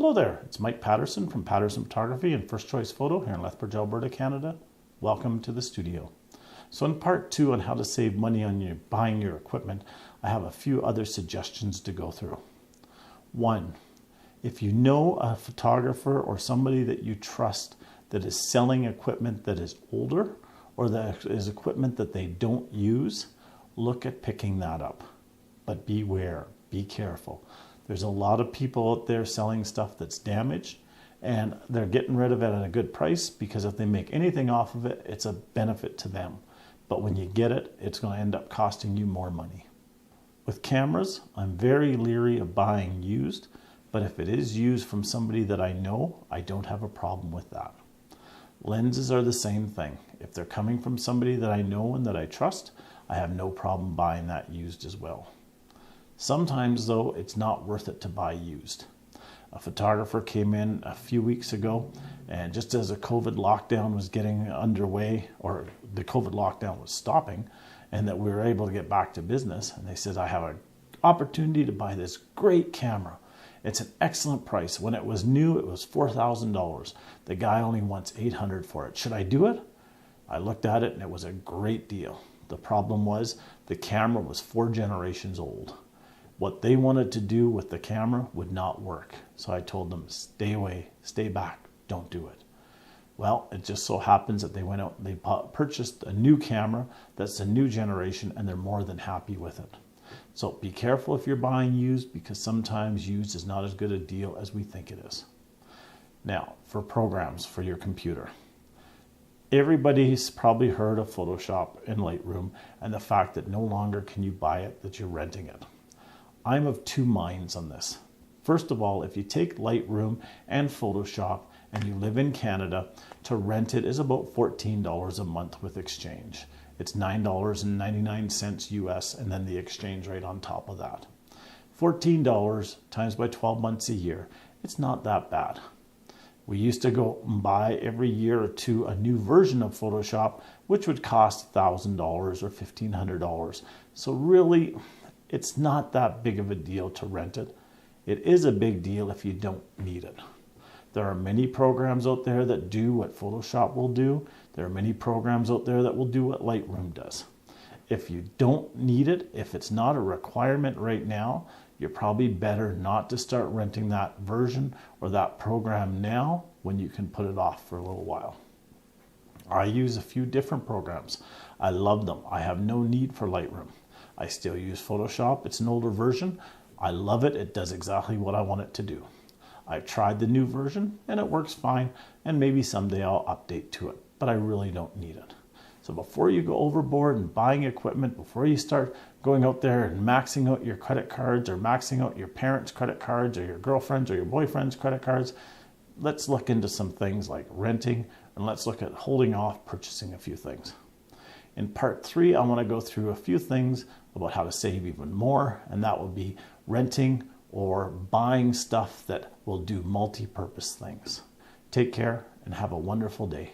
Hello there, it's Mike Paterson from Paterson Photography and First Choice Photo here in Lethbridge, Alberta, Canada. Welcome to the studio. So in part 2 on how to save money on buying your equipment, I have a few other suggestions to go through. 1, if you know a photographer or somebody that you trust that is selling equipment that is older or that is equipment that they don't use, look at picking that up. But beware, be careful. There's a lot of people out there selling stuff that's damaged and they're getting rid of it at a good price because if they make anything off of it, it's a benefit to them. But when you get it, it's going to end up costing you more money. With cameras, I'm very leery of buying used, but if it is used from somebody that I know, I don't have a problem with that. Lenses are the same thing. If they're coming from somebody that I know and that I trust, I have no problem buying that used as well. Sometimes, though, it's not worth it to buy used. A photographer came in a few weeks ago, and just as a COVID lockdown was getting underway, or the COVID lockdown was stopping, and that we were able to get back to business, and they said, I have an opportunity to buy this great camera. It's an excellent price. When it was new, it was $4,000. The guy only wants $800 for it. Should I do it? I looked at it, and it was a great deal. The problem was the camera was 4 generations old. What they wanted to do with the camera would not work. So I told them, stay away, stay back, don't do it. Well, it just so happens that they went out and they purchased a new camera that's a new generation and they're more than happy with it. So be careful if you're buying used because sometimes used is not as good a deal as we think it is. Now, for programs for your computer. Everybody's probably heard of Photoshop and Lightroom and the fact that no longer can you buy it, that you're renting it. I'm of 2 minds on this. First of all, if you take Lightroom and Photoshop and you live in Canada, to rent it is about $14 a month with exchange. It's $9.99 US and then the exchange rate on top of that. $14 times by 12 months a year, it's not that bad. We used to go and buy every year or 2 a new version of Photoshop, which would cost $1,000 or $1,500. So really, it's not that big of a deal to rent it. It is a big deal if you don't need it. There are many programs out there that do what Photoshop will do. There are many programs out there that will do what Lightroom does. If you don't need it, if it's not a requirement right now, you're probably better not to start renting that version or that program now when you can put it off for a little while. I use a few different programs. I love them. I have no need for Lightroom. I still use Photoshop. It's an older version. I love it. It does exactly what I want it to do. I've tried the new version and it works fine, and maybe someday I'll update to it, but I really don't need it. So before you go overboard and buying equipment, before you start going out there and maxing out your credit cards or maxing out your parents' credit cards or your girlfriend's or your boyfriend's credit cards, let's look into some things like renting, and let's look at holding off purchasing a few things. In part 3, I want to go through a few things about how to save even more, and that will be renting or buying stuff that will do multi-purpose things. Take care and have a wonderful day.